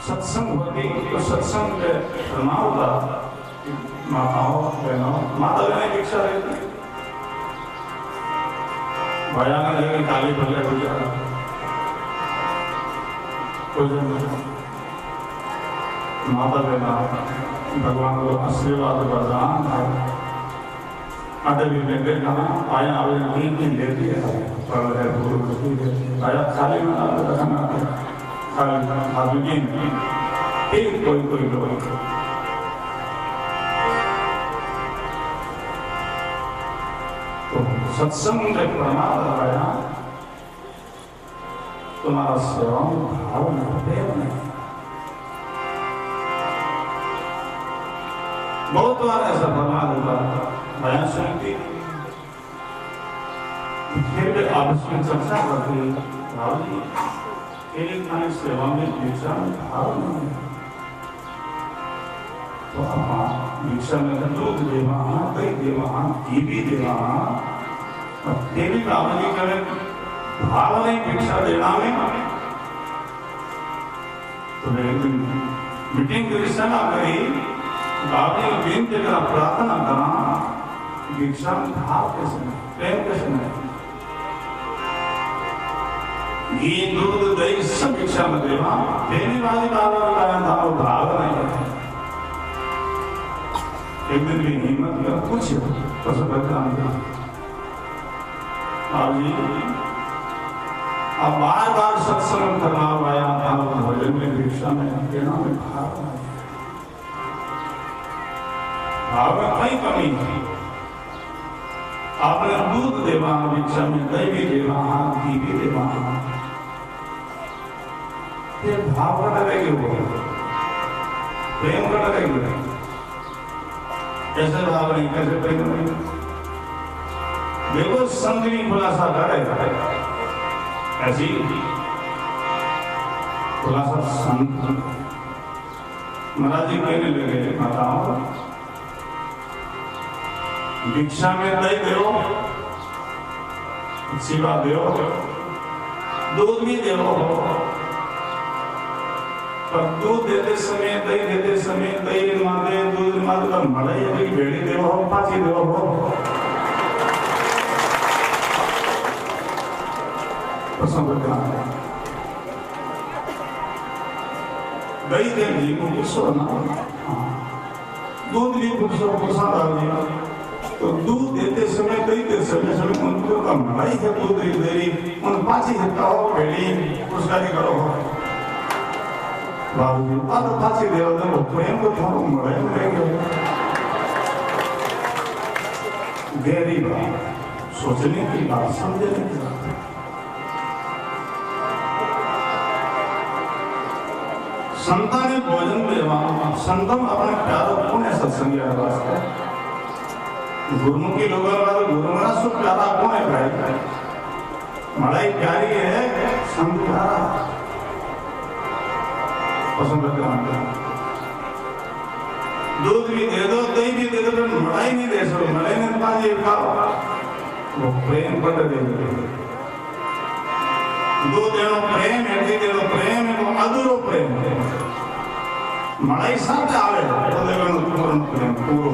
सत्संग होती तो सत्संग के प्रमाण होता माताओं बहनों माता बहनें भिक्षा देती भया ने ताली बल्ले हो जाता माता बहना भगवान को आशीर्वाद वरदान है अदबी में कहा आया आवेदन तीन लेती है पर है पूर्व आया खाली में रखना खाली आदमी एक कोई लोग तो सत्संग में प्रमाद आया तुम्हारा सेवा भाव नहीं बहुत बार ऐसा प्रमाद होता बयान सुनती फिर भी आपस में चर्चा करती भाव जी एक खाने सेवा में भिक्षा में भाव नहीं तो आप भिक्षा में दूध देवा दही देवा घी भी देवा और तेरी कामनी करे भाव नहीं भिक्षा देना में तो एक दिन मीटिंग की सलाह करी बाबी विनती करा प्रार्थना करा भिक्षा में भाव कैसे नहीं प्रेम कैसे नहीं घी दूध दही सब भिक्षा में देवा देने वाली बाबा का था वो भाव नहीं है एक दिन भी हिम्मत कर कुछ तो सब काम कर जी अब बार बार सत्संग करना आया था भोजन में भिक्षा में देना में भाव नहीं भाव में कई कमी थी आपने दूध देवा भिक्षा में दही भी देवा घी भी देवा ये भाव का लगेगी वो प्रेम का लगेगी कैसे भाव नहीं कैसे प्रेम नहीं देखो संगनी खुलासा करेगा ऐसी खुलासा संत महाराज जी कहने लगे माताओं भिक्षा में दही दो सेवा दो दूध भी दो पर दूध देते समय दही देते समय दही माते दूध माते का मलाई अभी भेड़ी देव हो पाची देव हो पसंद करना दही दे घी को गुस्सो ना दूध भी गुस्सो पसंद आ गया तो दूध देते समय दही देते समय उनको का मलाई है दूध दे रही उन पाची है तो भेड़ी उसका नहीं करो बाबू अब पाची देव ने वो प्रेम को थोड़ा मलाई लेंगे गहरी बात सोचने की बात समझने की बात संतान ने भोजन देवा संतम अपने प्यारो पुण्य सत्संग वास्ते गुरुमुखी लोगों का तो गुरुमुखा सुख प्यारा कौन है भाई मलाई प्यारी है संत प्यारा पसंद करते हैं दूध भी दे दो दही भी दे दो पर मलाई नहीं दे सको मलाई नहीं पाजी खाओ वो प्रेम पड़ दे दूध देनो प्रेम है दही देनो प्रेम है वो अधूरो प्रेम है मलाई साथ आवे तो देखो पूर्ण प्रेम पूरो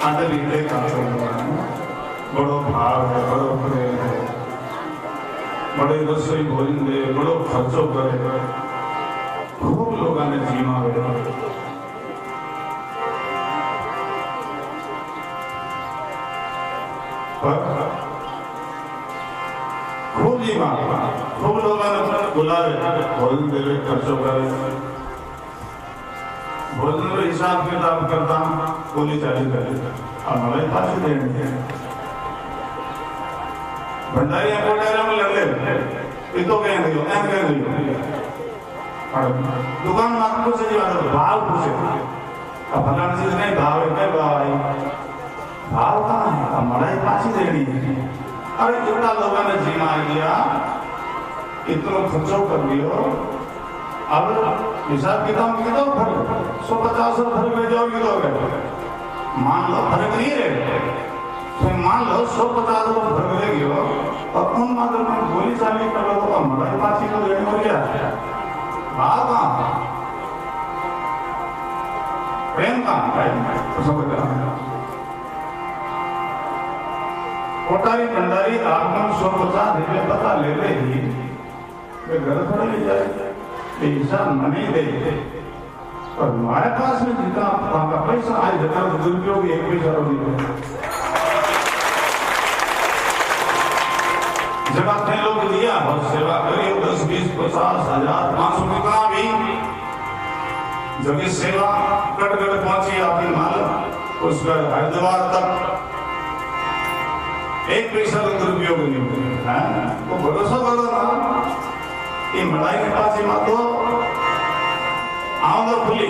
आदर हृदय का बड़ो भाव है बड़ो प्रेम है बड़े रसोई भोजन दे बड़ो खर्चो करे खूब लोगों ने जीवा खूब जीवा खूब लोगों ने बुलावे भोजन दे खर्चो करे भोजन का हिसाब किताब करता गोली चाली करे अब मलाई पास देंगे भंडारी कोटारा में लग ले तो कह नहीं हो ऐन कह नहीं हो दुकान में आपको से जीवा भाव पूछे अब फलाना चीज नहीं भाव है भाव है भाव कहाँ है अब मलाई पास देनी है अरे कितना लोगों ने जीमा गया इतना खर्चो कर लियो अब हिसाब किताब कितना फर्क 150 फर्क में जाओगे तो मान लो फर्क नहीं रहे तो मान लो 150 लोग भर गयो और उन मात्र में गोली चाली कर लो तो हमारे पास ही तो लेने हो गया भाव कहाँ प्रेम कहाँ तो समझ रहा कोटारी भंडारी आगमन 150 रुपये पता ले रही घर थोड़ा ले जाए हिसाब मनी दे और हमारे पास में जितना आपका पैसा आज जितना दुरुपयोग एक पैसा नहीं है जब आपने लोग दिया और सेवा करिए 10, 20, 50, 1000, 500 कितना भी जब ये सेवा कट पहुंची आपकी माल उसका हरिद्वार तक एक पैसा तो दुरुपयोग नहीं हुआ तो भरोसा करो ना ये मलाई के पास ही मत हो आओ खुली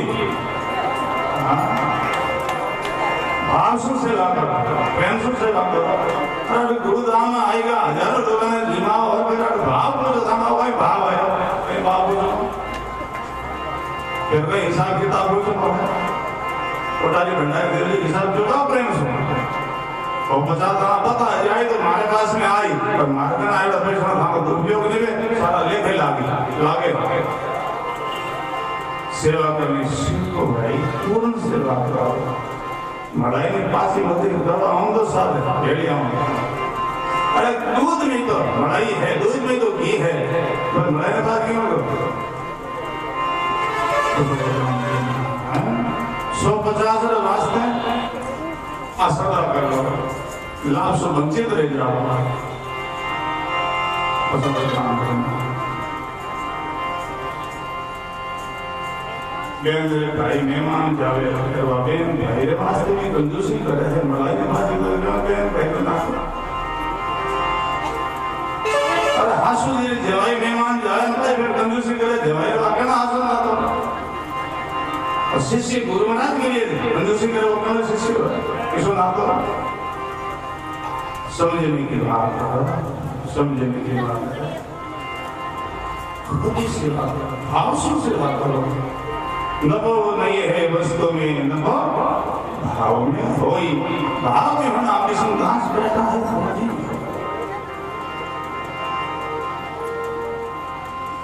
भावसु से लाकर प्रेमसु से लाकर अरे गुरुधाम में आएगा हजारों लोगों ने दिमाग और मेरा भाव को जो दामा हुआ भाव है भाव को फिर का हिसाब किताब हो चुका है कोटारी भंडारी दे रही हिसाब चुका प्रेम से और 50 पता है जाए तो हमारे पास में आई पर मार्ग में आए तो पैसा था दुरुपयोग नहीं सारा लेके लागे सेवा करनी सीखो भाई पूर्ण सेवा करो मलाई में पास ही मत दवा आऊं तो साथ भेड़ी आऊं अरे दूध में तो मलाई है दूध में तो घी है पर मलाई के साथ क्यों करो 150 वास्ते असदा कर लो लाभ से वंचित रह जाओ भाई मेहमान जावे बेन भाई रे वास्ते भी कंजूसी करे है मलाई के पास बेन कहते ना अरे हासु जी जवाई मेहमान जाए मतलब फिर कंजूसी करे जवाई वाके ना हासु ना तो और शिष्य गुरु महाराज के लिए कंजूसी करे वो कौन शिष्य इसको ना तो समझने की बात है समझने की बात है खुद ही सेवा भाव से बात करो नभो नहीं है वस्तु में नभो भाव में होई भाव में होना आपकी संघास बैठा है समझी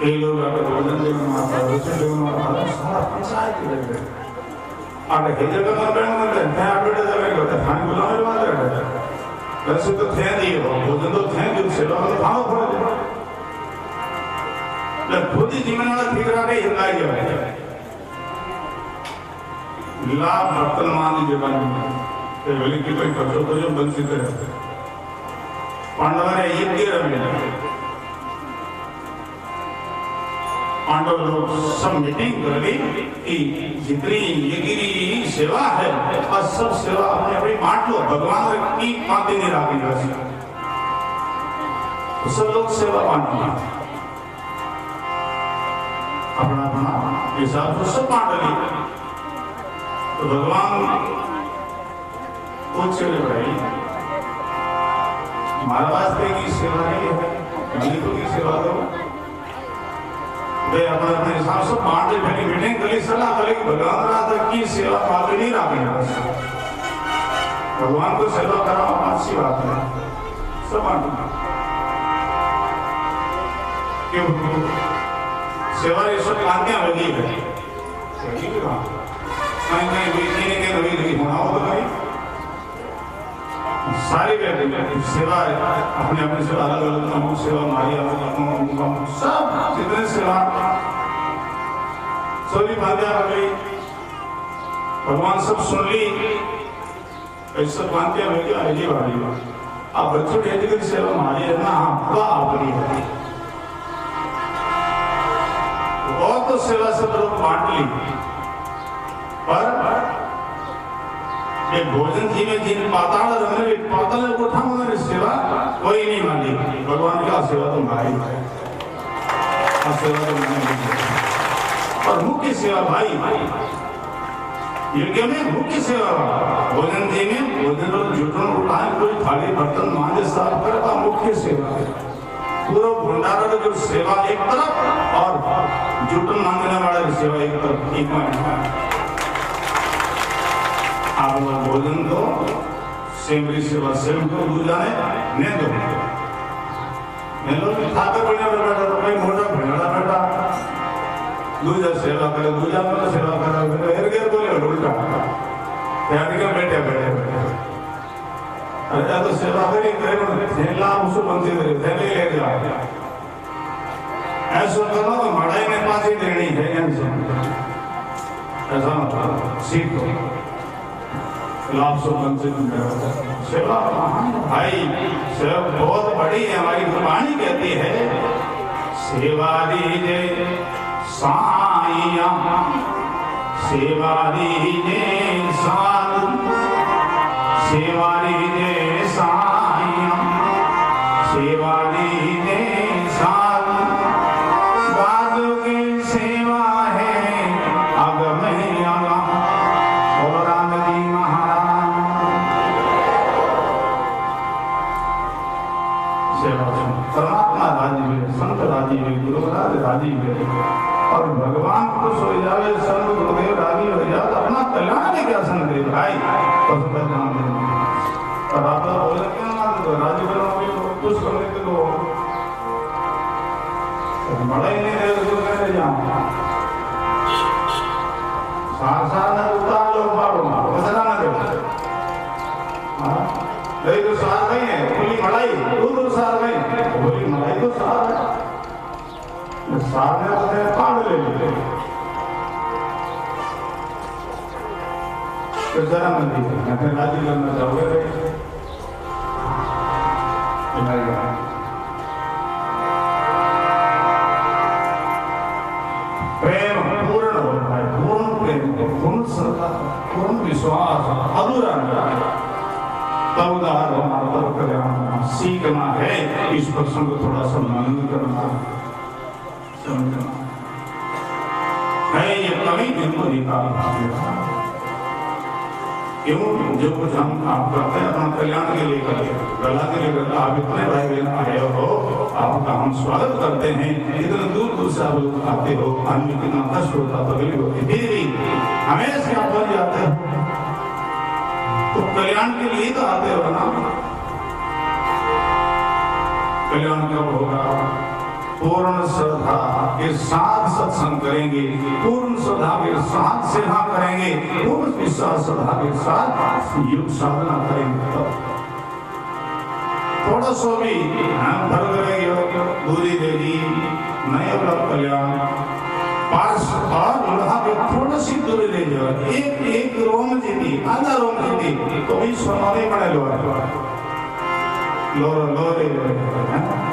कई लोग अगर भोजन देना माता रोटी देना माता सारा पैसा है कि लगे अगर हे जगह में बैठना है मैं आप बैठे जगह करते खाने बुलाने वाले रहते वैसे तो थे दिए भोजन तो थे जो सेवा तो भाव पड़ा ले खुद ही जीवन वाला ठीक रहा के हिंगाई है लाभ बर्तन मान जीवन ते वेली की कोई खर्चो तो जो वंचित रहते पांडव ने यज्ञ रमे पांडव लोग सब मीटिंग कर ली कि जितनी यज्ञ सेवा है और सब सेवा अपने अपनी बांट लो भगवान की बातें नहीं राखी वैसे तो सब लोग सेवा बांटना अपना अपना हिसाब से सब बांट ली तो भगवान पूछ चले भाई हमारे वास्ते की सेवा नहीं है गरीबों की सेवा दो वे अपने अपने हिसाब से बांट दे पहले मीटिंग करी सलाह करी भगवान रात की सेवा बाकी नहीं रखी भगवान को सेवा कराओ अच्छी बात है सब बांटना क्यों सेवा ये सब क्रांतियां लगी है सही भी बात कहीं कहीं बेचने के नवी नवी बनाओ तो भाई सारी सेवा अपने अपने सेवा अलग अलग अमुक सेवा हमारी अमुक सब जितने सेवा सभी बातें आ गई भगवान सब सुन ली ऐसा बातें हो गया अजी वाली अब बच्चों की एजुकेशन सेवा हमारी है ना आपका अपनी है और तो सेवा सब लोग बांट ली पर ये भोजन जी में जिन पाताल रंगने पाताल को ठाम सेवा कोई नहीं मानी भगवान की सेवा तो हमारी है सेवा तो मैंने और मुख्य सेवा भाई यज्ञ में मुख्य सेवा भोजन जी में भोजन और जुटन उठाए कोई थाली बर्तन मांझे साफ करे तो मुख्य सेवा है पूरा भंडारा जो सेवा एक तरफ और जुटन मांगने वाला सेवा एक तरफ ठीक है आप भोजन को सेमरी सेवा सेम को दूजा ने दो लोग ठाकर बढ़िया बैठा तो भाई मोटा भेड़ा बैठा दूजा सेवा करे दूजा में सेवा करे एर गेर बोले उल्टा यार के बैठे अरे तो सेवा करी करे थैला उसको बंदी करे थैले ले जा ऐसा करना तो मड़ाई में पासी देनी है ऐसा मतलब सीखो लाभ सो बंदी सेवा भाई सेवा बहुत बड़ी है हमारी गुरबाणी कहती है सेवा दीजे साईया सेवा दीजे साधु सेवा दीजे साईया सेवा दीजे साधु साधु की सेवा है अगम अगा और राम जी महाराज सेवा परमात्मा राजी हुए संत राजी हुए गुरु महाराज राजी हुए और भगवान खुश हो जावे संत गुरुदेव राजी हो जाए तो अपना कल्याण में क्या संग दे भाई पशु कल्याण दे और आप बोले क्या ना तो राजी बनोगे तो खुश करने के तो बड़ा ही नहीं रहे तो कहने जाओ सार ना उतार लो मारो कसरा ना दे नहीं तो सार नहीं है बोली मलाई दूर सार नहीं बोली मलाई तो सार है सामने तो पाड़ ले लेते तो जरा मत दीजिए मैं फिर राजी करना चाहूँगा प्रेम पूर्ण होता है पूर्ण प्रेम पूर्ण श्रद्धा पूर्ण विश्वास अधूरा तब उदार हमारा तब कल्याण सीखना है इस प्रसंग को थोड़ा सा मनन करना है ये कभी इनको निकाल क्यों जो कुछ हम आप करते हैं अपना कल्याण के लिए करते हैं कला के लिए करते आप इतने भाई बहन आए हो आपका हम स्वागत करते हैं इतने दूर दूर से आप लोग आते हो आदमी कितना कष्ट होता तकलीफ होती फिर भी हमेशा आप बन जाते हो तो कल्याण के लिए तो आते हो ना कल्याण कब होगा पूर्ण श्रद्धा के साथ सत्संग करेंगे पूर्ण श्रद्धा के साथ सेवा करेंगे पूर्ण विश्वास श्रद्धा के साथ योग साधना करेंगे तब थोड़ा सा भी हम भर करेंगे दूरी देगी नए कल्याण पास और लोहा पे थोड़ा सी दूरी ले जाओ एक रोम जीती आधा रोम जीती तो भी सोनाली पड़े लोरे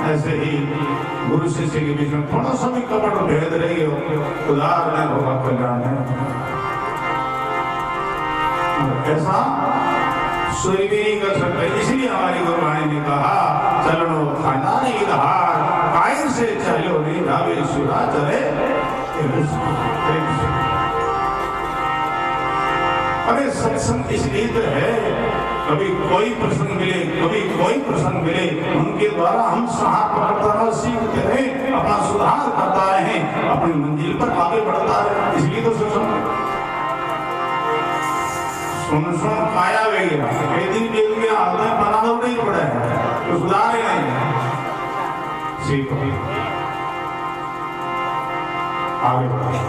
ऐसे ही गुरु शिष्य के बीच में थोड़ा सा भी कपट भेद रही हो उदार नहीं होगा कल्याण है ऐसा सूर्यगिरी कर सकते इसलिए हमारी गुरुवाणी ने कहा चलनो खाना नहीं रहा कायर से चलो नहीं रावे सुरा चले अरे सत्संग इसलिए तो है कभी कोई प्रसंग मिले कभी कोई प्रसंग मिले उनके द्वारा हम साथ पकड़ता रहे सीखते रहे अपना सुधार करता रहे अपनी मंजिल पर आगे बढ़ता रहे इसलिए तो सुन पाया गया कई दिन बेल गया हमें बनाना नहीं पड़ा है तो सुधार ही नहीं सीखो आगे बढ़ा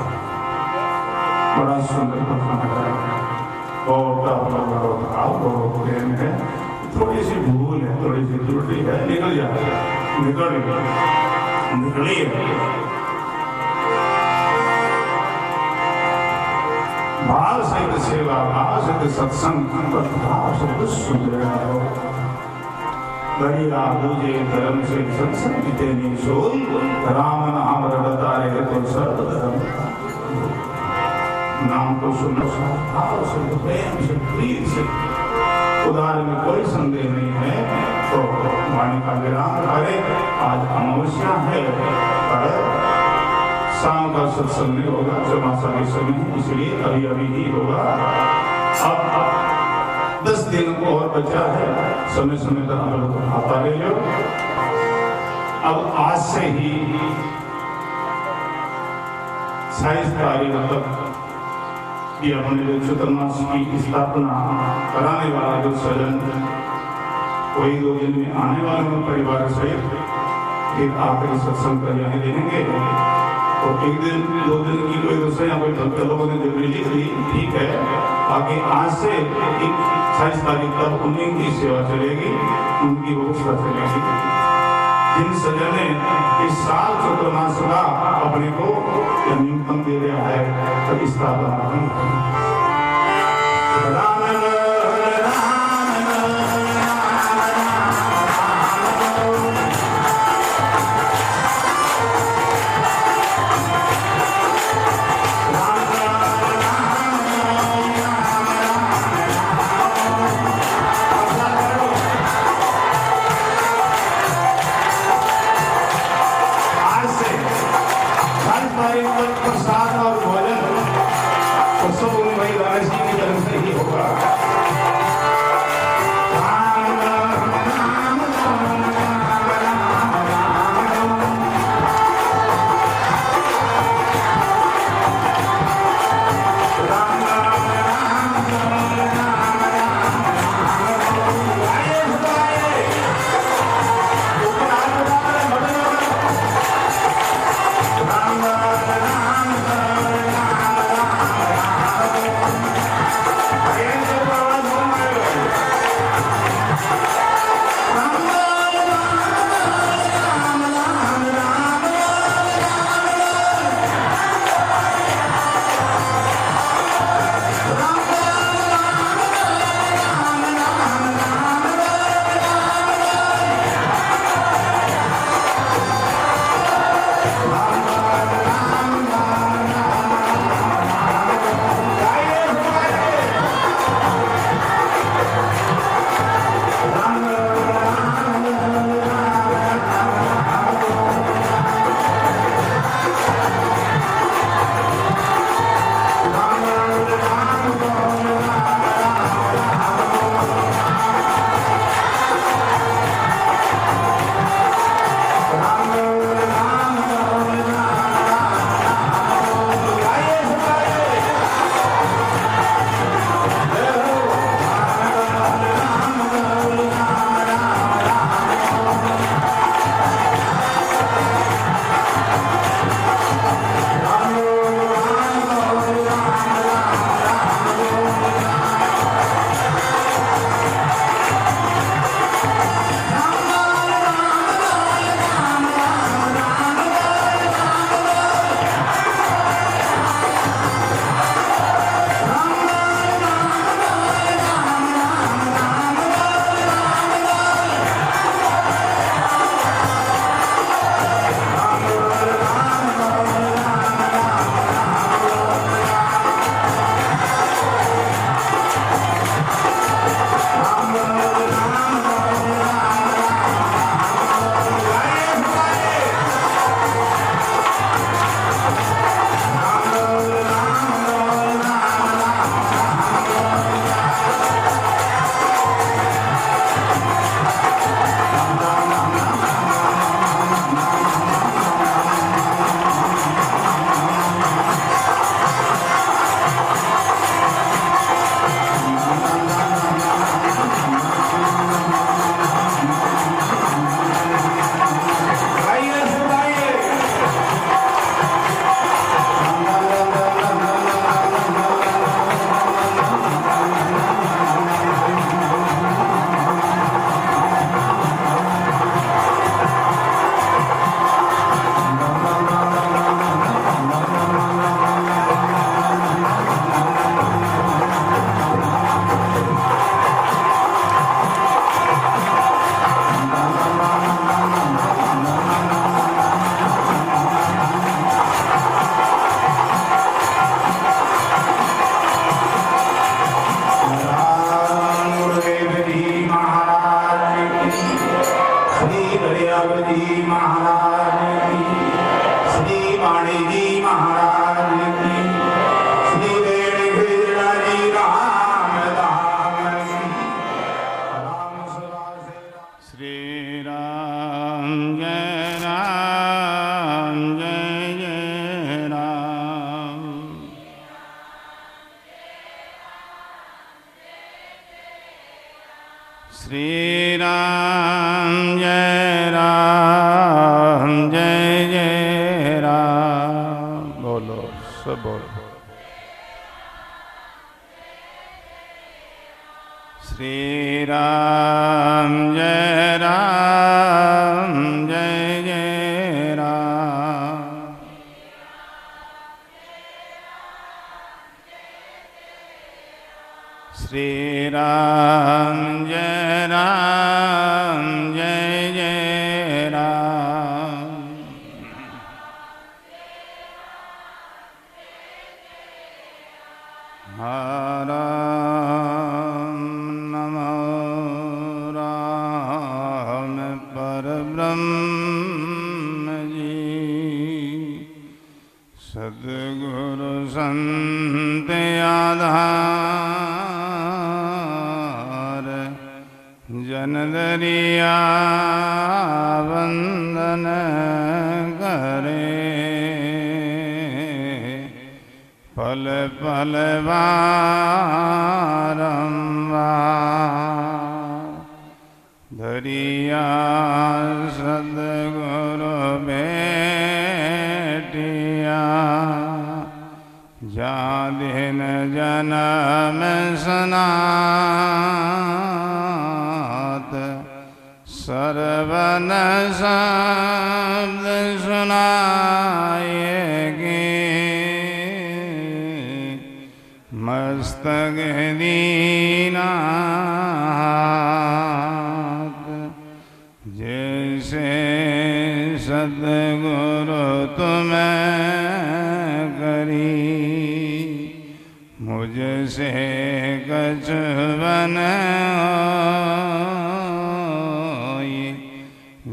बड़ा सुंदर प्रसंग है है थोड़ी सी भूल है थोड़ी सी त्रुटि है निकल जाए निकली भाव से सेवा भाव से सत्संग भाव से सुन रहा हो दरिया दूजे धर्म से सत्संग तेनी सोल राम नाम रटता रहे तो सर्व धर्म नाम को सुनो भाव से प्रेम से प्रीत से उदार में कोई संदेह नहीं है तो वाणी का विराम करे आज अमावस्या है पर शाम का सत्संग नहीं होगा चौमासा के समय इसलिए अभी अभी ही होगा अब 10 दिन को और बचा है समय समय तक हम लोग आता रहे लो अब आज से ही 27 तारीख तक कि अपने जो चतुर्मास की स्थापना कराने वाला जो सजन वही 2 दिन में आने वाले परिवार सहित फिर आखिरी सत्संग कर यहाँ देंगे। तो 1 दिन 2 दिन की कोई दूसरे यहाँ कोई भक्त लोगों ने जब रिलीज दी ठीक है, बाकी आज से 28 तारीख तक उन्हीं की सेवा चलेगी, उनकी व्यवस्था चलेगी। जिन सजन ने इस साल चतुर्मास का अपने को न्यूनतम दे दिया है तो स्थापना की प्रसाद और भोजन तो सब उन भाई गणेश जी की तरफ से ही होगा। राम जय राम जय जय राम। हर नमो राम परब्रह्म जी। सद्गुरु संत आधार जन दरिया वंदन करे। पल पल बारंबार धरिया सद्गुरु भेटिया। जा दिन जन्म सनात सरवन शब्द सुनाएगे। मस्तक दीनानाथ जैसे सद्गुरु तुम्हें करी। मुझसे कछ बन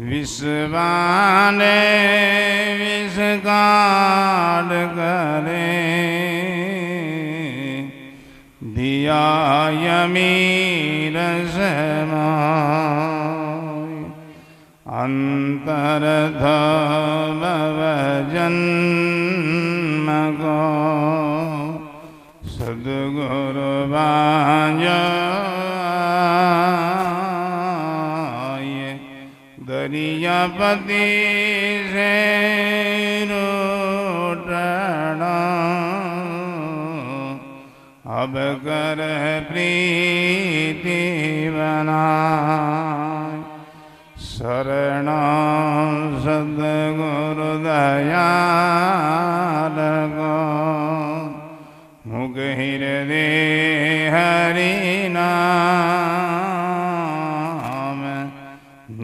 विषबाने विष काट करे। दिया यमी रस अंतरध भव जन्म को। सद्गुरु बांझाए दरियापति से रूठना। अब कर प्रीति बनाए। शरण सद्गुरु दयाल को। मुख हृदय हरि नाम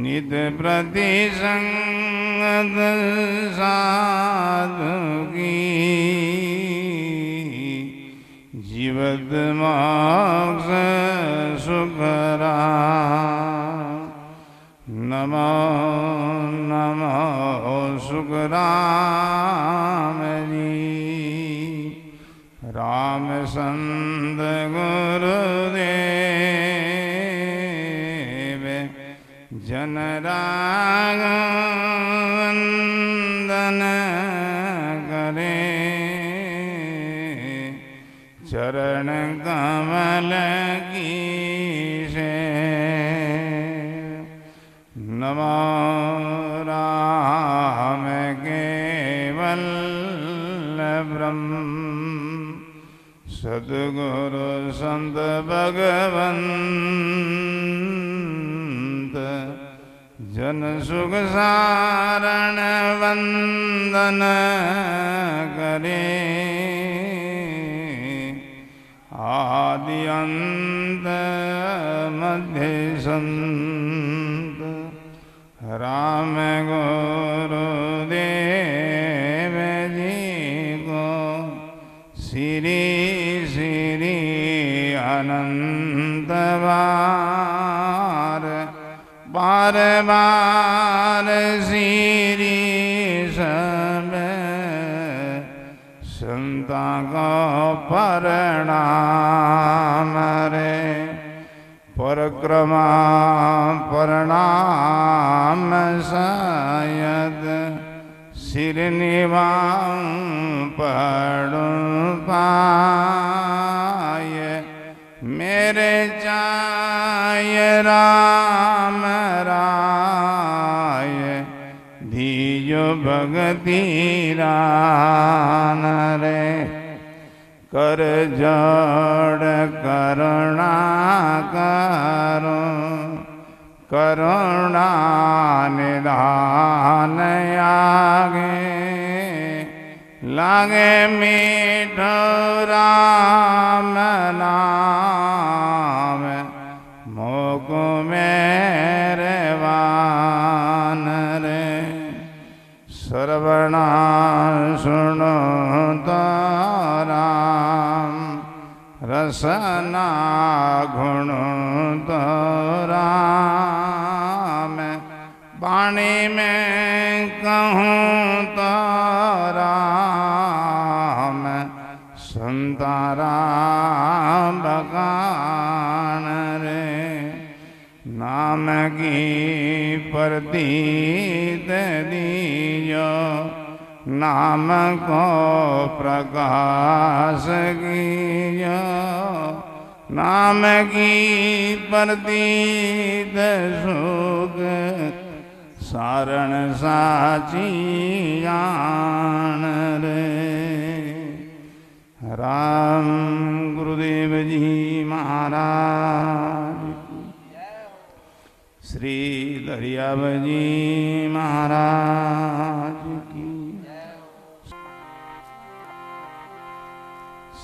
नित प्रति संगत साधु की। जीवत मोक्ष सुखरा। नमो नमो सुखराम जी। राम संत गुरुदेव जन राग वंदन करे। चरण कमल की से। नमो राम केवल ब्रह्म सद्गुरु संत भगवंत। जन सुख सारण वंदन करे। आदि अंत मध्य संत राम गुरुदेव जी को। श्री श्री अनंत बार बार बार श्री सब संता को प्रणाम रे। परिक्रमा प्रणाम शायद सिर निवां पड़ू पाय। मेरे चाय राम राय धीयो भगति रान रे। कर जोड़ करुणा करो। करुणा निधान आगे। लागे मीठो राम नाम वाणी में कहूँ तो राम संतारा बखान रे। नाम की प्रतीत दीजो नाम को प्रकाश कीजो। नाम की प्रतीत सुख सारण साची जान रे। राम गुरुदेव जी महाराज, श्री दरियाव जी महाराज की।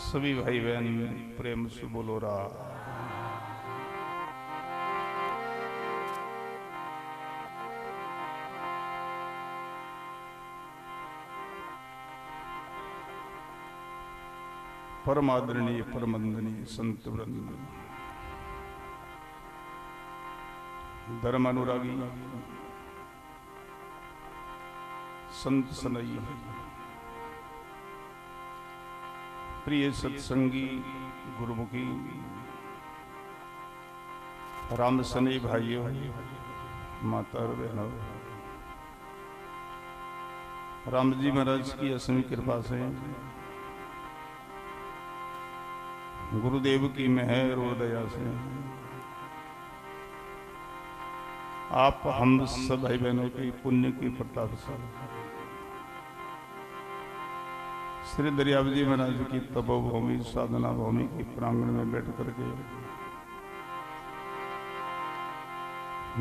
सभी भाई बहन प्रेम से बोलो राम। परम आदरणीय परमंदनीय संत वृंद, धर्म अनुरागी संत सनई, प्रिय सत्संगी गुरुमुखी राम सनई भाइयों, माता और बहनों, राम जी महाराज की असीम कृपा से, गुरुदेव की मेहर और दया से आप हम सब भाई बहनों की पुण्य की प्रताप से श्री दरियाव जी महाराज की तपोभूमि साधना भूमि की प्रांगण में बैठ करके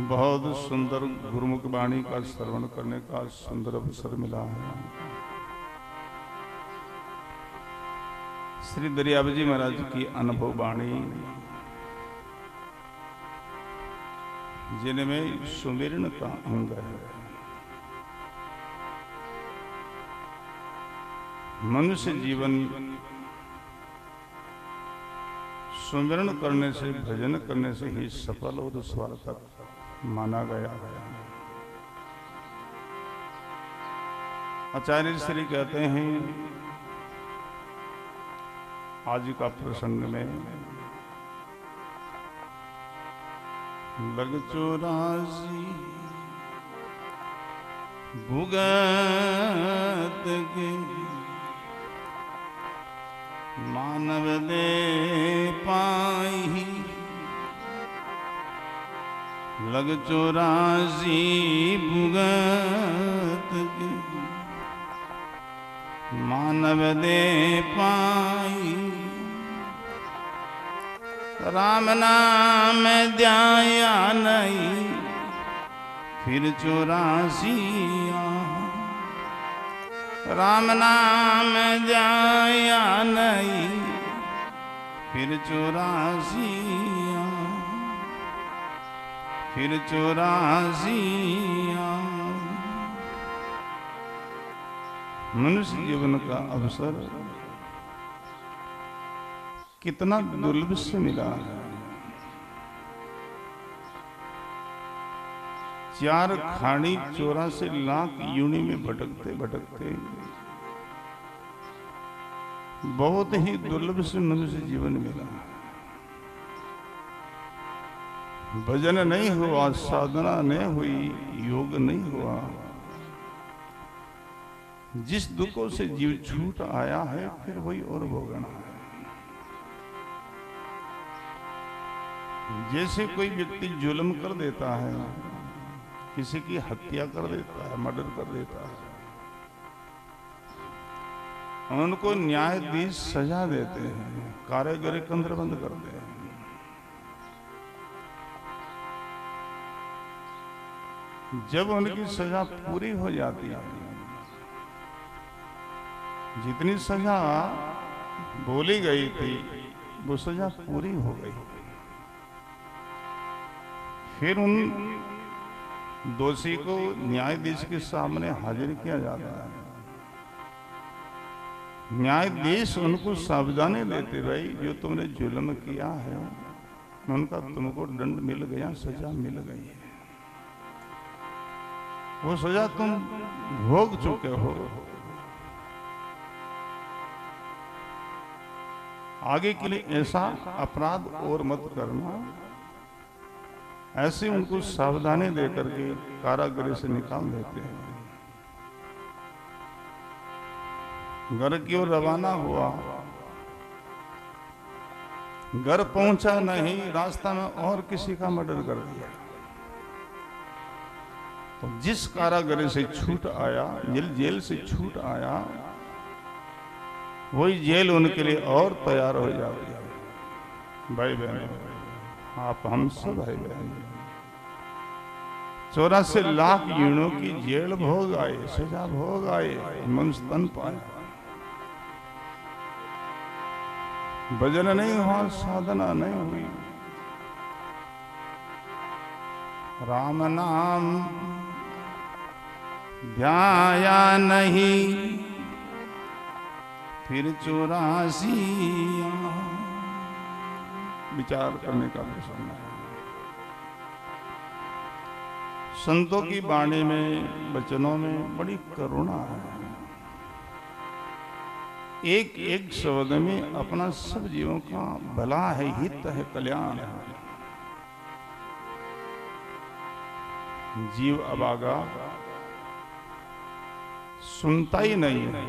बहुत सुंदर गुरुमुख वाणी का श्रवण करने का सुंदर अवसर मिला है। श्री दरियाव जी महाराज की अनुभव वाणी जिनमें सुमिरन का अंग है। मनुष्य जीवन सुमिरन करने से, भजन करने से ही सफल और सार्थक माना गया है। आचार्य श्री कहते हैं आज का प्रसंग में लग 84 भुगत के मानव दे पाई। लग 84 भुगत के मानव दे पाई। राम नाम ध्याया नहीं फिर 84 राम नाम ध्याया नहीं फिर 84 फिर 84 मनुष्य जीवन का अवसर कितना दुर्लभ से मिला है। 4 खानी 84 लाख यूनि में भटकते भटकते बहुत ही दुर्लभ से मनुष्य जीवन मिला। भजन नहीं हुआ, साधना नहीं हुई, योग नहीं हुआ, जिस दुखों से जीव छूट आया है फिर वही और भोगना है। जैसे कोई व्यक्ति जुल्म कर देता है, किसी की हत्या कर देता है, मर्डर कर देता है, उनको न्यायाधीश सजा देते हैं, कारागार के अंदर बंद करते हैं। जब उनकी सजा पूरी हो जाती है, जितनी सजा बोली गई थी वो सजा पूरी हो गई, फिर उन दोषी को न्यायाधीश के सामने हाजिर किया जाता है। न्यायाधीश उनको सावधानी देते, भाई जो तुमने जुल्म किया है उनका तुमको दंड मिल गया, सजा मिल गई है। वो सजा तुम भोग चुके हो, आगे के लिए ऐसा अपराध और मत करना। ऐसे उनको सावधानी देकर के कारागृह से निकाल देते हैं। घर की ओर रवाना हुआ, घर पहुंचा नहीं, रास्ता में और किसी का मर्डर कर दिया। तो जिस कारागृह से छूट आया, जेल से छूट आया, वही जेल उनके लिए और तैयार हो जाती है। भाई बहन, आप हम सब भाई बहन, 84 लाख यूणों की जेल भोग आए, सजा भोग आए, मनुष्य तन पाया, भजन नहीं हुआ, साधना नहीं हुई, राम नाम ध्याया नहीं, फिर 84 विचार करने का प्रश्न है। संतों की वाणी में, वचनों में बड़ी करुणा है। एक एक शब्द में अपना सब जीवों का भला है, हित है, कल्याण है। जीव अभागा सुनता ही नहीं है,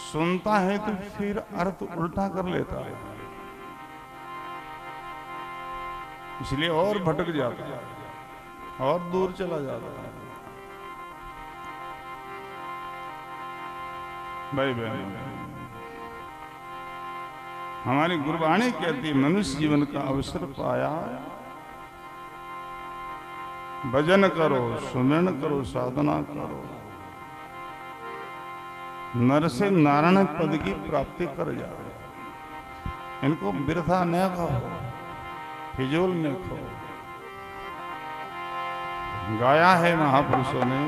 सुनता है तो फिर अर्थ उल्टा कर लेता है, इसलिए और भटक जाता है और दूर चला जाता है। भाई बहन, हमारी गुरबाणी कहती, मनुष्य जीवन का अवसर पाया, भजन करो, सुमिरन करो, साधना करो, नर से नारायण पद की प्राप्ति कर जाओ। इनको बिरथा न खाओ, फिजूल न खाओ। गाया है महापुरुषों ने,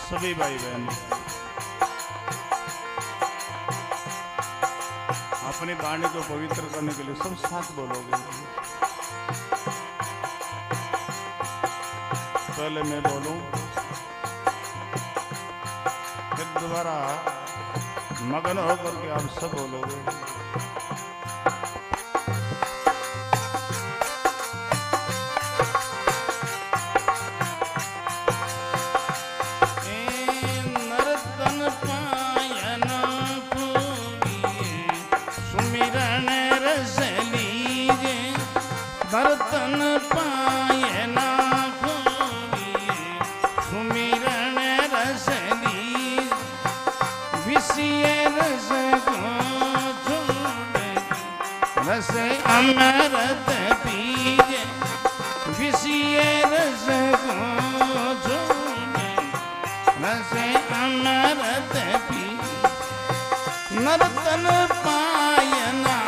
सभी भाई बहन अपनी वाणी को पवित्र करने के लिए सब साथ बोलोगे। पहले मैं बोलूं, फिर दोबारा मगन होकर के आप सब बोलोगे। बर्तन पाए ना खोलिए, सुमिरन रस लीजिए, विषय रस को छोड़ रस अमृत पीजिए, विषय रस को छोड़ रस अमृत पीजिए, नर्तन पाए ना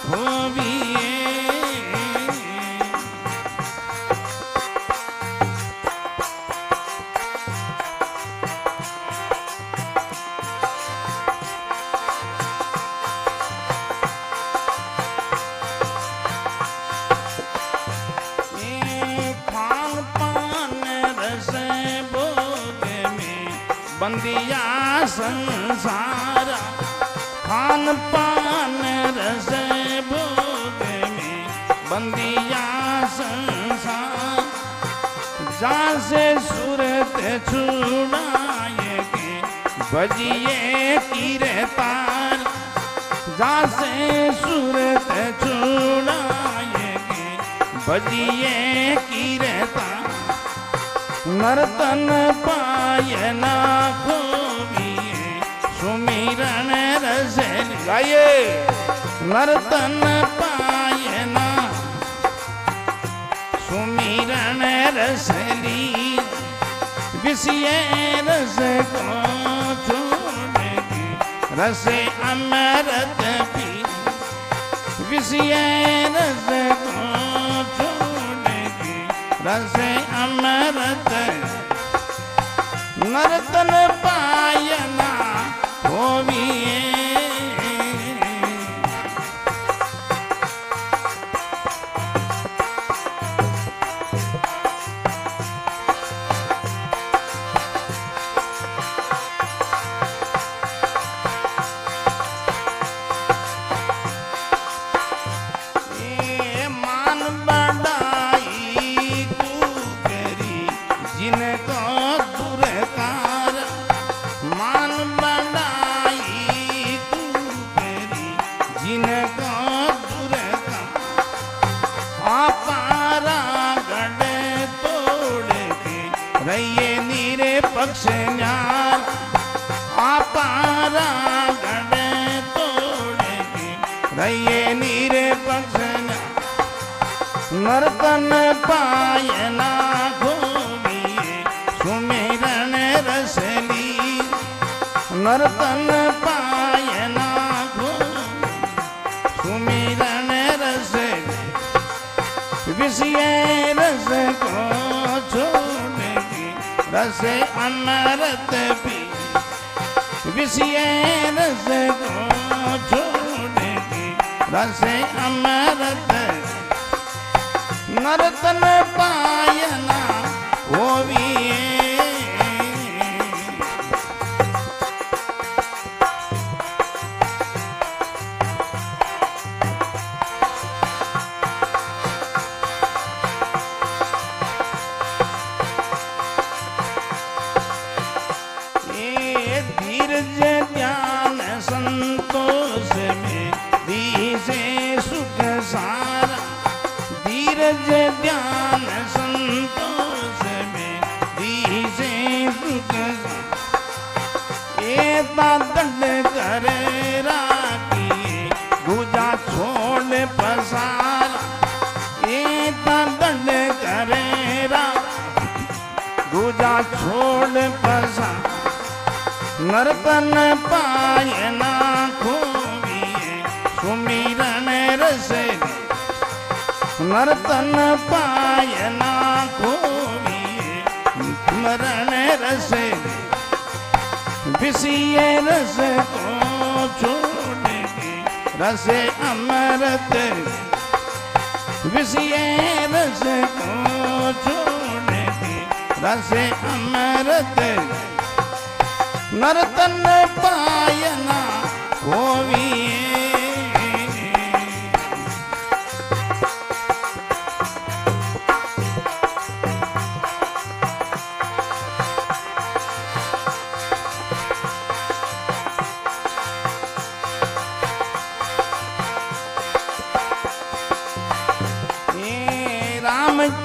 खोलिए। बंदिया संसार, खान पान रस भोग में बंदिया संसार, जहाँ से सूरत छुड़ाए के बजिए कीरतार, जहाँ से सूरत छुड़ाए के बजिए कीरतार, नर्तन पाए ना खोलिए, सुमिरन रस गाइए। नर्तन पायना सुमिरन रसली विषय रस को छोड़ के रसे अमृत पी विषय रस को छोड़ के रसे अमृत नर्तन पायना होविए पक्ष न्यार आपारा गड़े तोड़ के रहिए नीरे पक्ष नर्तन पायना घूमिए सुमिरन रसली नर्तन पायना सुमिरन रस विषय रस को छोड़ के रस अमृत पी विषय रस को छोड़ के रस अमृत नर्तन पायना होविए ध्यान संतोष में दीसे सुख एता दंड करे राखिए दूजा छोड़ पसारा एता दंड करे दूजा छोड़ पसारा नर्तन पायना खूबिए सुमिरन रसली नर्तन पायना खूबिए मरण रस विषय रस को छोड़ के रस अमृत विषय रस को छोड़ के रस अमृत नर्तन पायना होविए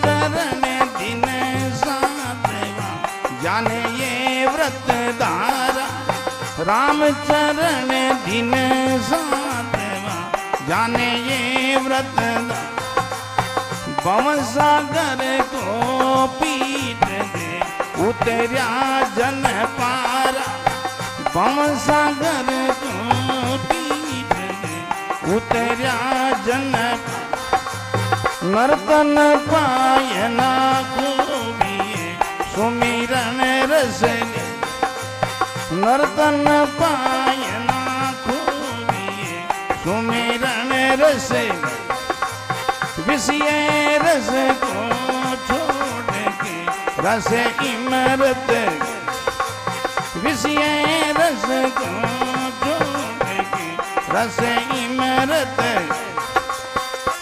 चरण दिन साधवा जाने ये व्रत धारा राम चरण दिन साधवा जाने ये व्रत भव सागर को पीट दे उतरा जन पारा भव सागर को पीट दे उतरा जन नर्तन पायना खूबिए सुमिरन रसली नर्तन पायना खूबिए सुमिरन रसली विषय रस को छोड़ के रस इमरत विषय रस को छोड़ के रस इमरत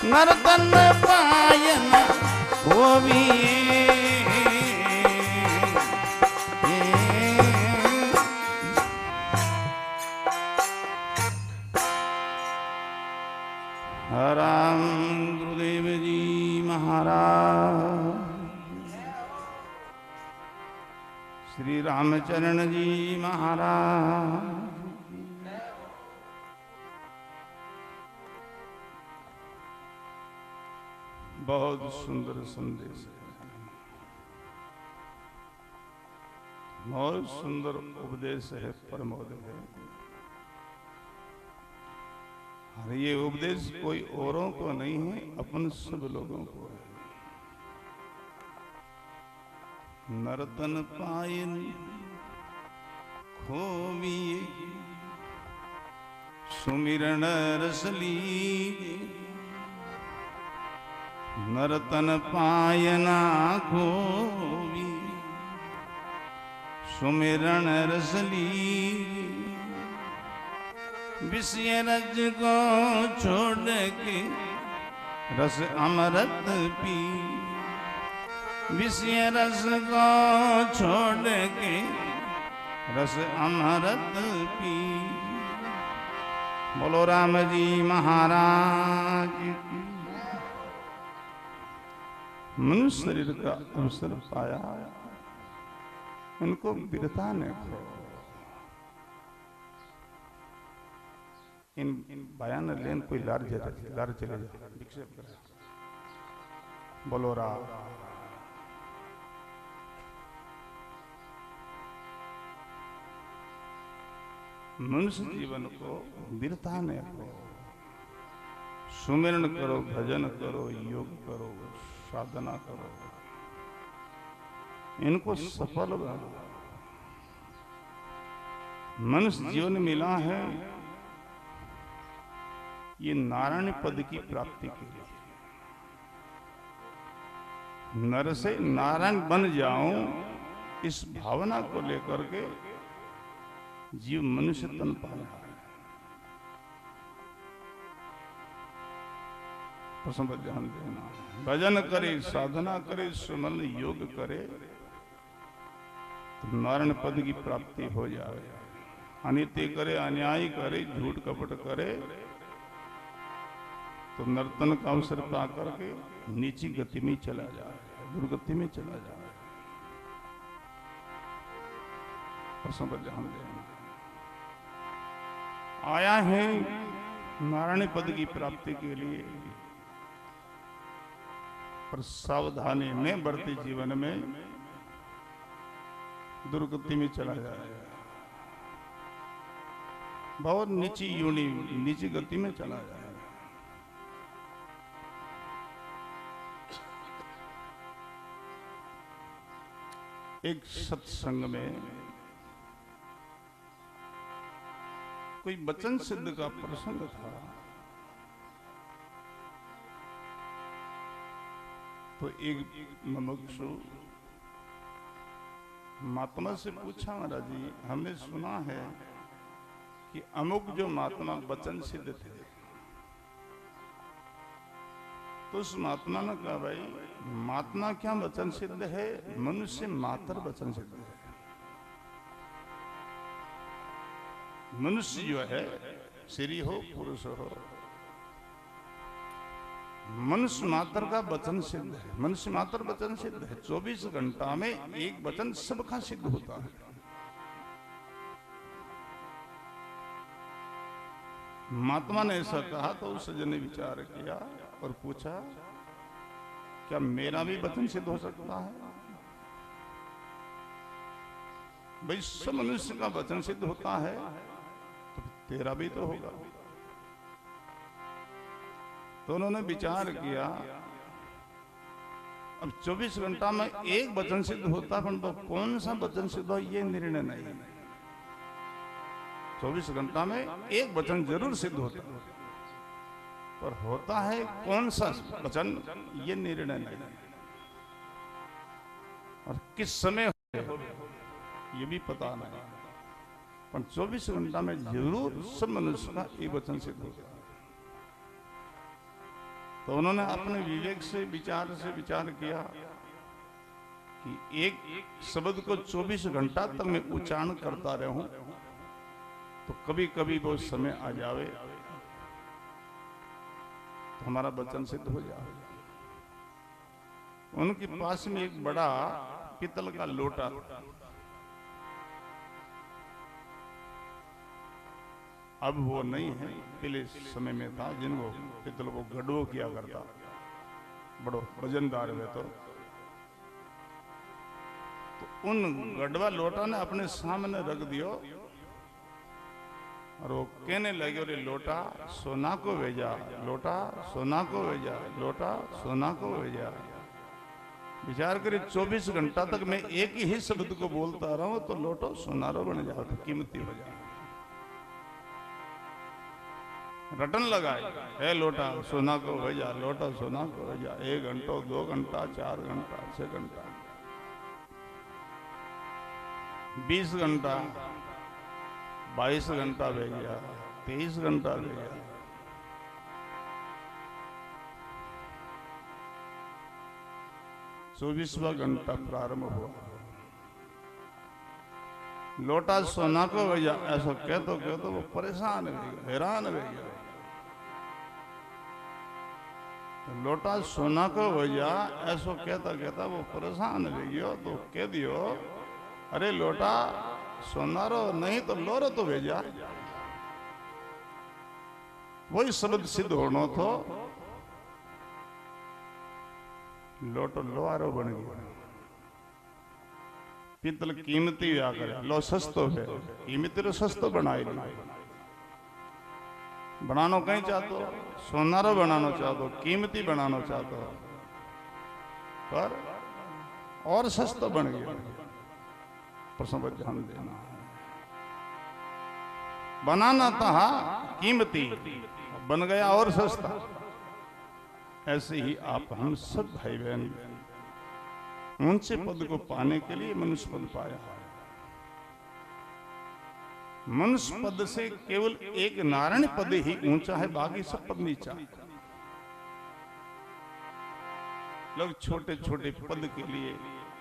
नर्तन पायना होविए राम गुरुदेव जी महाराज श्री रामचरण जी महाराज बहुत सुंदर संदेश है, बहुत सुंदर उपदेश है, परमोदय है। और ये उपदेश कोई औरों को नहीं है, अपन सब लोगों को है। नर्तन पायन खोविए सुमिरन रसली, नर्तन पायना खोवी सुमिरन रसली, विषय रज को छोड़ के रस अमृत पी, विषय रस को छोड़ के रस अमृत पी। बोलो राम जी महाराज की। मनुष्य शरीर का अवसर पाया, इनको बिरता ने खो। इन बयान लेन कोई लार चले जा विक्षेप करे। बोलो राम। मनुष्य जीवन को बिरता ने खो। सुमिरन करो, भजन करो, योग करो, साधना करो, इनको सफल बनो। मनुष्य जीवन मिला है ये नारायण पद की प्राप्ति के लिए। नर से नारायण बन जाऊं, इस भावना को लेकर के जीव मनुष्य तन पाया है। प्रसन्न पर ध्यान देना। भजन करे, साधना करे, सुमन योग करे तो नारायण पद की प्राप्ति हो जाए। अनित्य करे, अन्याय करे, झूठ कपट करे तो नर्तन का अवसर पा करके नीची गति में चला जाए, दुर्गति में चला जाए। प्रसन्न पर ध्यान देना। आया है नारायण पद की प्राप्ति के लिए, पर सावधानी में बढ़ते जीवन में दुर्गति में चला जाएगा। बहुत नीची योनि, नीची गति में चला जाएगा। एक सत्संग में कोई वचन सिद्ध का प्रसंग था, तो एक मुमुक्षु महात्मा से पूछा, महाराज जी हमने सुना है कि अमुक जो महात्मा वचन सिद्ध थे, तो उस महात्मा ने कहा भाई महात्मा क्या वचन सिद्ध है, मनुष्य मात्र वचन सिद्ध है। मनुष्य जो है, स्त्री हो पुरुष हो, मनुष्य मात्र का वचन सिद्ध है। मनुष्य मात्र वचन सिद्ध है। 24 घंटा में एक वचन सबका सिद्ध होता है। महात्मा ने ऐसा कहा तो उस सज्जन ने विचार किया और पूछा क्या मेरा भी वचन सिद्ध हो सकता है? भाई सब मनुष्य का वचन सिद्ध होता है तो तेरा भी तो होगा। तो उन्होंने विचार किया, अब 24 घंटा में एक वचन सिद्ध होता है, तो कौन सा वचन सिद्ध हो ये निर्णय नहीं है। 24 घंटा में एक वचन जरूर सिद्ध होता है, पर होता है कौन सा वचन ये निर्णय नहीं है। और किस समय हो ये भी पता नहीं, पर 24 घंटा में जरूर सब मनुष्य का एक वचन सिद्ध होता है। तो उन्होंने अपने विवेक से विचार किया कि एक शब्द को 24 घंटा तक मैं उच्चारण करता रहूं तो कभी कभी वो समय आ जावे तो हमारा वचन सिद्ध हो जाए। उनके पास में एक बड़ा पीतल का लोटा, अब वो नहीं है, पहले समय में था जिनको पीतल को गढ़वो किया करता। बड़ो वजनदार हुए तो उन गढ़वा लोटा ने अपने सामने रख दियो और वो कहने लगे, रे लोटा सोना को भेजा, लोटा सोना को भेजा, लोटा सोना को भेजा। विचार करिए 24 घंटा तक मैं एक ही शब्द को बोलता रहा हूं तो लोटो सोनारो बन जाओ, तो कीमती हो जाए। रटन लगाए, है लोटा सोना को भेजा, लोटा सोना को भेजा। 1 घंटा 2 घंटा 4 घंटा 6 घंटा 20 घंटा 22 घंटा भेजा, 23 घंटा भेजा। चौबीसवां घंटा प्रारंभ हुआ। लोटा सोना को भेजा, ऐसा कहते वो परेशान हो गया, हैरान हो गया। लोटा सोना को भेजा, ऐसा कहता वो परेशान हो गया। तो कह दियो, अरे लोटा सोनारो नहीं तो लोरो तो भेजा। वही शब्द सिद्ध होना तो लोटो लोहारो बन गया। पीतल कीमती व्या करे, लो सस्तो है, कीमती रो सस्तो बनाई बनानो कहीं चाहतो, सोनारो बनानो चाहतो, कीमती बनानो चाहतो, पर और सस्तो बन गया। प्रश्न पर ध्यान देना। बनाना था कीमती, बन गया और सस्ता। ऐसे ही आप हम सब भाई बहन ऊंचे पद को पाने के लिए मनुष्य पद पाया है। मनुष्य पद से केवल एक नारायण पद ही ऊंचा है, बाकी सब पद नीचा। लोग छोटे छोटे पद के लिए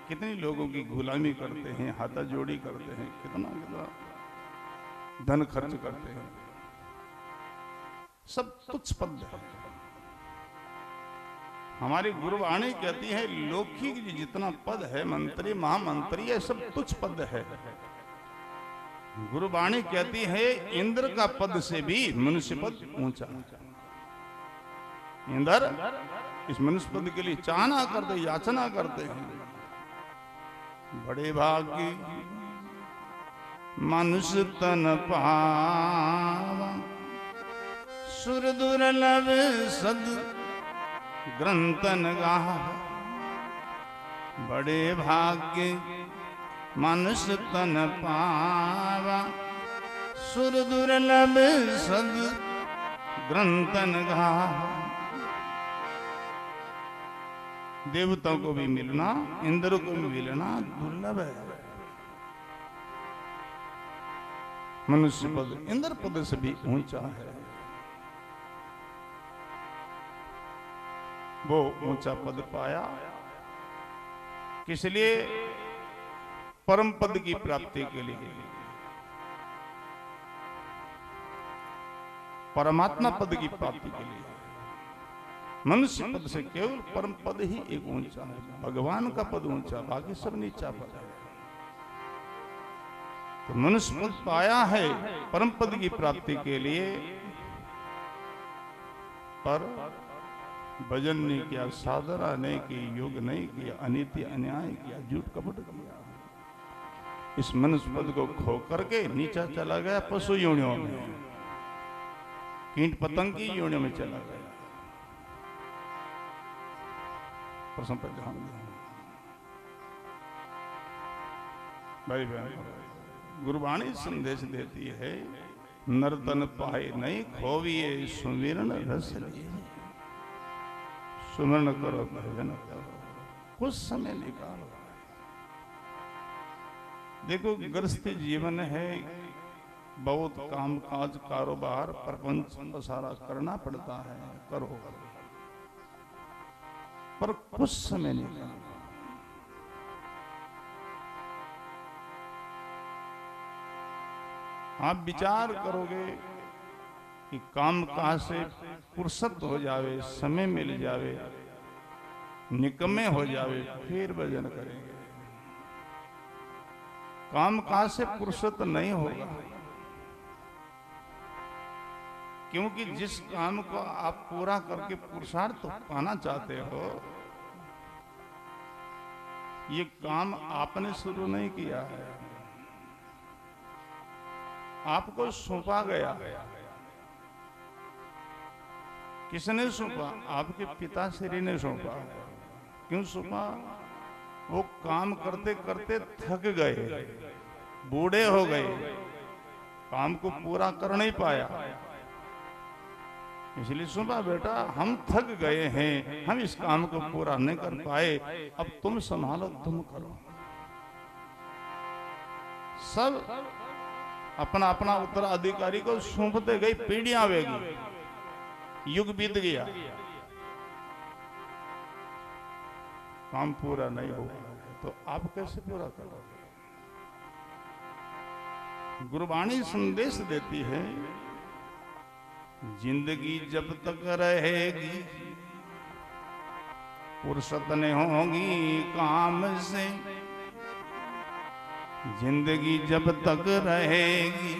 कितने लोगों की गुलामी करते हैं, हाथा जोड़ी करते हैं, कितना कितना धन खर्च करते हैं। सब तुच्छ पद है। हमारी गुरुवाणी कहती है लौकिक जितना पद है, मंत्री महामंत्री, ये सब तुच्छ पद है। गुरुवाणी कहती है इंद्र का पद से भी मनुष्य पद ऊंचा है। इंद्र इस मनुष्य पद के लिए चाहना करते, याचना करते हैं। बड़े भाग्य मनुष्य तन पावा, सुर दुर्लभ सद ग्रंथन गाह। बड़े भाग्य मनुष्य तन पावा, सुर दुर्लभ सद ग्रंथन गाह। देवताओं को भी मिलना, इंद्र को भी मिलना दुर्लभ है। मनुष्य पद इंद्र पद से भी ऊंचा है। वो ऊंचा पद पाया किस लिए? परम पद की प्राप्ति के लिए, परमात्मा पद की प्राप्ति के लिए। मनुष्य पद से केवल परम पद ही एक ऊंचा है। भगवान का पद ऊंचा, बाकी सब नीचा पद है। तो मनुष्य पद पाया है परम पद की प्राप्ति के लिए, पर भजन नहीं किया, साधना नहीं की, योग नहीं किया, अनीति अन्याय किया, झूठ कपट किया। इस मनुष्य पद को खो करके नीचा चला गया पशु योनियों में, कीट पतंग की योनियों में चला गया। प्रश्न पर ध्यान दें भाई बहन। गुरुवाणी संदेश देती है नर्तन पाए नहीं खोविए, सुमिरन रस लिए। सुमरण करो, भजन करो, कुछ समय निकालो। देखो गृहस्थी जीवन है, बहुत काम काज कारोबार प्रपंच सारा करना पड़ता है, करो, पर कुछ समय निकालो। आप विचार करोगे कि काम काज से फुर्सत हो जावे, समय मिल जावे, निकम्मे हो जावे, फिर भजन करेंगे। काम काज से फुर्सत नहीं होगा। क्योंकि जिस काम को आप पूरा करके पुरुषार्थ पाना चाहते हो, ये काम आपने शुरू नहीं किया है, आपको सौंपा गया। किसने सौंपा? आपके पिताश्री ने सौंपा। क्यों सौंपा? वो काम करते करते थक गए, बूढ़े हो गए, काम को पूरा कर नहीं पाया, इसलिए सौंपा, बेटा हम थक गए हैं, हम इस काम को पूरा नहीं कर पाए, अब तुम संभालो, तुम करो। सब अपना अपना उत्तराधिकारी को सौंपते गई, पीढ़ियां वेगी, युग बीत गया, काम पूरा नहीं हुआ, तो आप कैसे पूरा करोगे? गुरबाणी संदेश देती है, जिंदगी जब तक रहेगी फुर्सत नहीं होगी काम से, जिंदगी जब तक रहेगी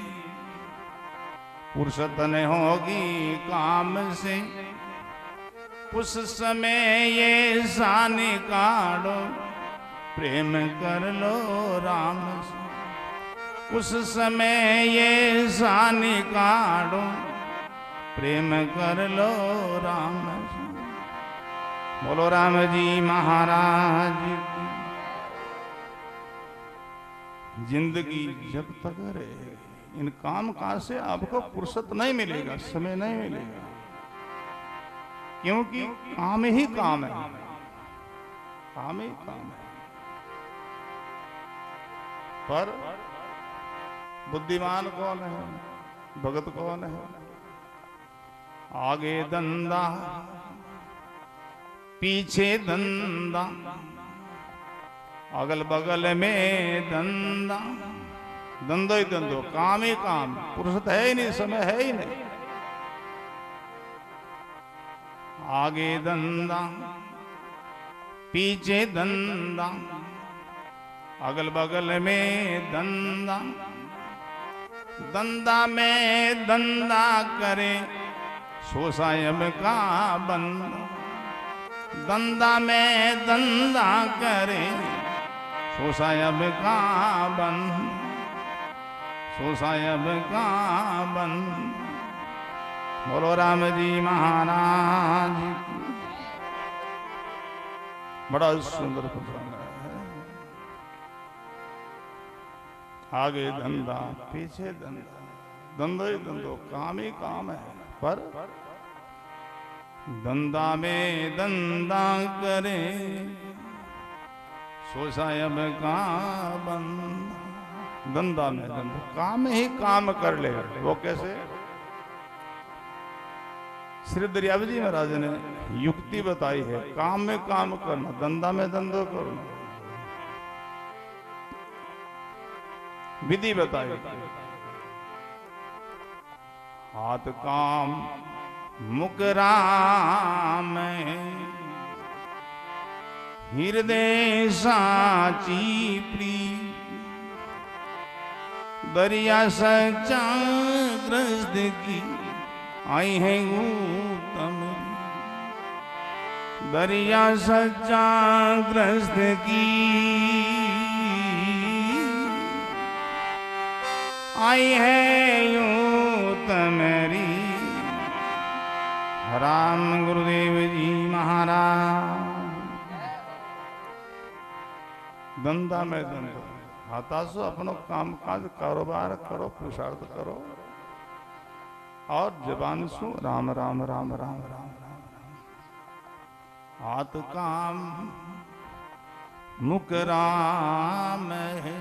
फुर्सत नहीं होगी काम से, उस समय ये सा निकालो प्रेम कर लो राम से, उस समय ये सा निकालो प्रेम कर लो राम से। बोलो राम जी महाराज की। जिंदगी जब तक रहे, इन काम काज से आपको फुर्सत नहीं मिलेगा, समय नहीं मिलेगा, क्योंकि काम ही काम है, काम ही काम है। पर बुद्धिमान कौन है, भगत कौन है? आगे धंधा पीछे धंधा, अगल बगल में धंधा, धंधो ही धंधो, काम ही काम, फुर्सत है ही नहीं, समय है ही नहीं। आगे धंधा पीछे धंधा, अगल बगल में धंधा, धंधा में धंधा करे सो साहेब का बंदा, धंधा में धंधा करे सो साहेब का बंदा, सो साहेब का बंदा। बोलो राम जी महाराज। बड़ा सुंदर प्रसंग है। आगे धंधा पीछे धंधा, धंधो ही धंधो, काम ही काम है, पर धंधा में धंधा करे सो साहेब का बंदा, धंधा में धंधा, काम ही काम कर ले। वो कैसे? श्री दरियावी जी महाराज ने युक्ति बताई है, काम में काम करना, धंधा में धंधो करना, विधि बताई। हाथ काम मुख राम, हृदय साची प्रीत, दरिया सच्चा ग्रस्त की आई है उत्तम, दरिया सच्चा ग्रस्त की आई है उत्तम री। राम गुरुदेव जी महाराज। धंधा में धंधा, हाथासो अपनो काम काज कारोबार करो, पुरुषार्थ करो, और जबान सु राम राम राम राम राम राम राम। हाथ काम मुख राम है,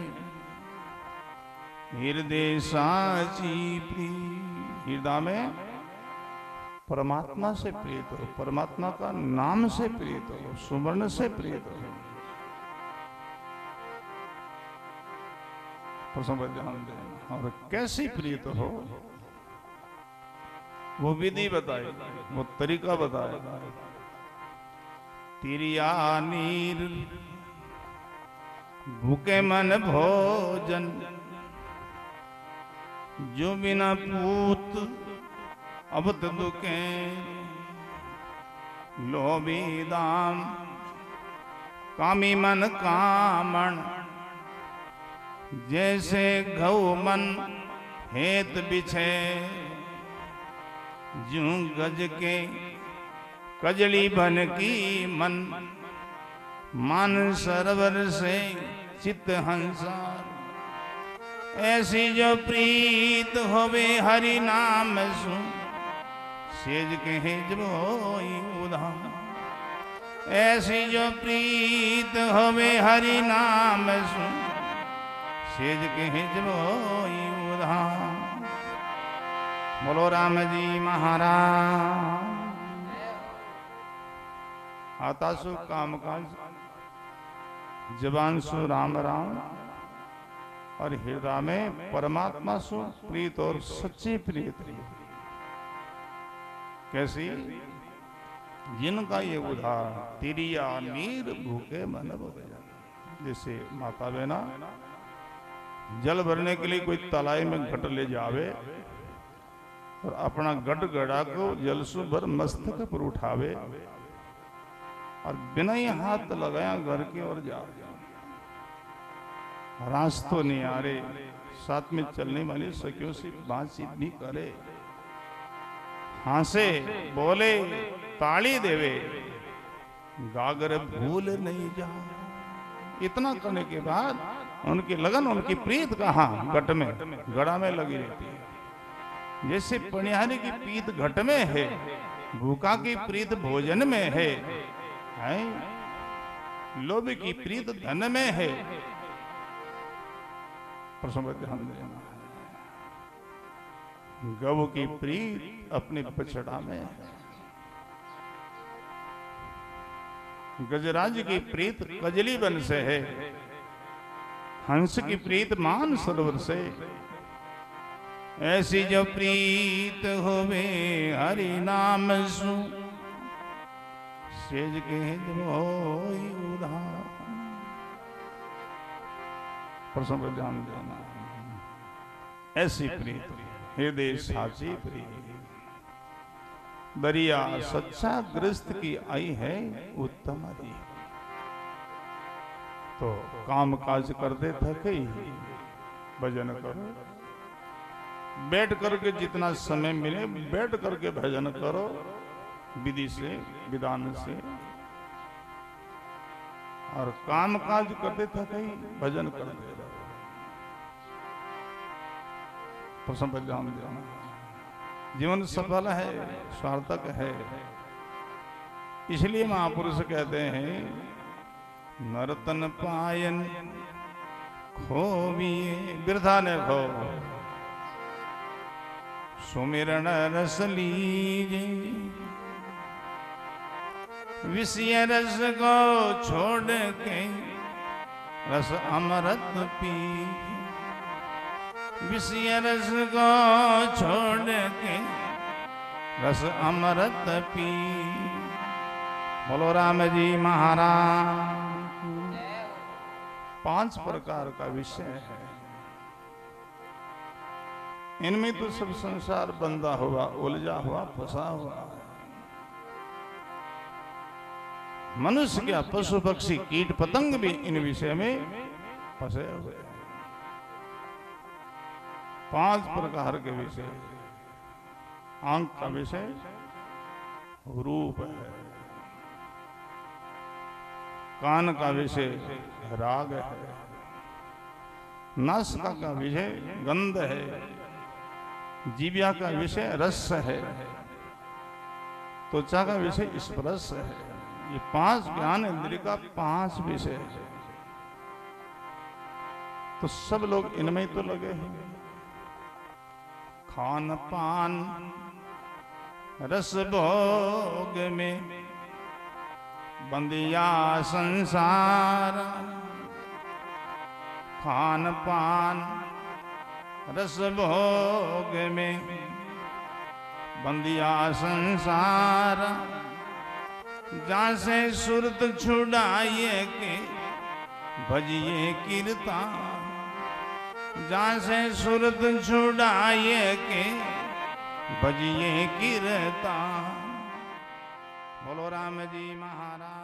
हृदय साची प्रीत। हृदय में परमात्मा से प्रीत हो, परमात्मा का नाम से प्रीत हो, सुवर्ण से प्रीत हो। प्रसंग ध्यान देना। और कैसी प्रीत हो, वो विधि बताए, वो तरीका बताए। तिरिया नीर भूखे मन भोजन, जो बिना पूत अबत दुखे लोभी दाम कामी मन कामण जैसे गौ मन हेत बिछे जूं गज के कजली बन की मन मान सरोवर से चित्त हंसार ऐसी जो प्रीत होवे हरि नाम सु सेज कहे जब होई उधाम ऐसी जो प्रीत होवे हरि नाम सु सेज कहे जब होई उधाम। बोलो राम जी महाराज। आता सु काम काज जबान सु राम राम और हृदय में परमात्मा सु प्रीत और सच्ची प्रीत। कैसी? जिनका ये उदाहरण तिरिया नीर भूखे मन बगया। जैसे माता बहना जल भरने के लिए कोई तालाब में घट ले जावे और अपना गट गड़ा को जल सु भर मस्तक पर उठावे और बिना ही हाथ लगाया घर की ओर जा रास्तों नहीं आ रहे, साथ में चलने वाली सखियों से बातचीत भी करे, हंसे बोले ताली देवे, गागर भूल नहीं जा। इतना करने के बाद उनकी लगन उनकी प्रीत कहाँ घट में गड़ा में लगी रहती है। जैसे पनिहारी की प्रीत घट में है, भूखा की प्रीत भोजन में है, लोभ की प्रीत धन में है। प्रसंग ध्यान देना। गौ की प्रीत अपने बछड़ा में है, गजराज की प्रीत कजली बन से है, हंस की प्रीत मान सरोवर से। ऐसी जो प्रीत होवे हरि नाम सु सेज के होई उधार। प्रसंग ध्यान देना। ऐसी प्रीत हृदय साची प्रीत दरिया सच्चा ग्रस्त की आई है उत्तम हरी। तो काम काज करते थके भजन करो, बैठ करके जितना समय मिले बैठ करके भजन करो, विधि से विधान से। और काम काज करते थके भजन करते रहो। प्रसन्न ध्यान देना। जीवन सफल है, सार्थक है। इसलिए महापुरुष कहते हैं नर्तन पायन खोविए बिरथा ने खो, सुमिरन रस लीजे, विषय रस को छोड़ के रस अमृत पी, विषय रस को छोड़ के रस अमृत पी। बोलो राम जी महाराज। 5 प्रकार का विषय है, इनमें तो सब संसार बंधा हुआ, उलझा हुआ, फंसा हुआ। मनुष्य क्या पशु पक्षी कीट पतंग भी इन विषय में फंसे हुए हैं। 5 प्रकार के विषय। आंख का विषय रूप है, कान का विषय राग है, नासिका का विषय गंध है, जीव्या का विषय रस है, त्वचा का विषय स्पर्श है। ये 5 ज्ञान इंद्रिय का 5 विषय है। तो सब लोग इनमें तो लगे हैं। खान पान रस भोग में बंदिया संसार, खान पान रस भोग में बंदिया संसार। जहाँ से सुरत छुड़ाइए के भजिए कीर्तन, जहाँ से सुरत छुड़ाइए के भजिए कीर्तन। बोलो राम जी महाराज।